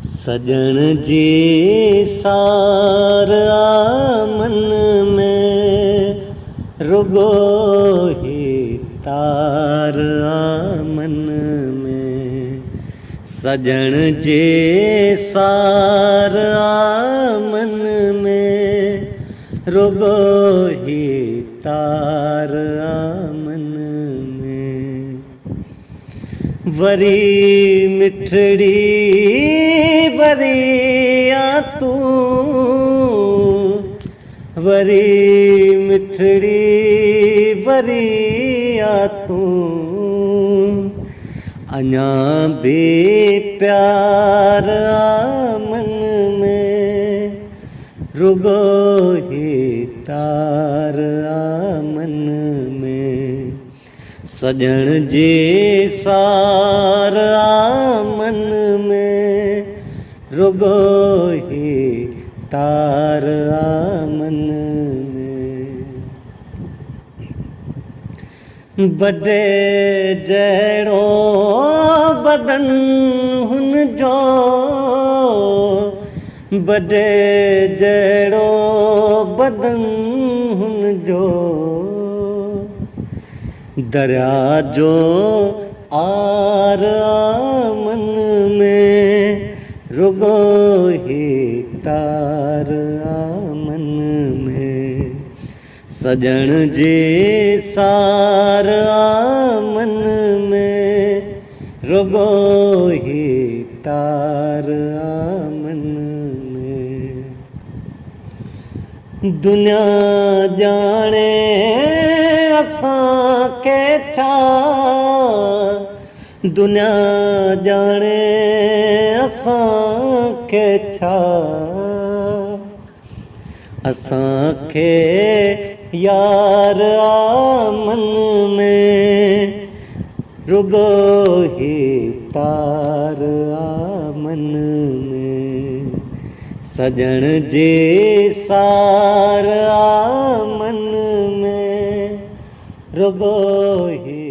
सजण जी सार मन में रुगो ही तार मन में। सजण जे सार मन में रुगो ही तार मन में। वरी मिठड़ी वरिया तू, वरी मिठड़ी वरिया तू। अञा भी प्यार मन में रुगो ही तार मन में। सजण जे सार मन में रुगो ही तार मन में। बड़े जड़ो बदन हुन जो, बड़े जड़ो बदन हुन जो। दरिया जो आर मन में रुगो ही तार मन में। सजण जे सार मन में रुगो ही तार मन में। दुनिया जाने असां के छा, दुनिया जाने असां के छा। असां के यार मन में रुगो ही तार मन में। सजण जे सार मन में रुगो ही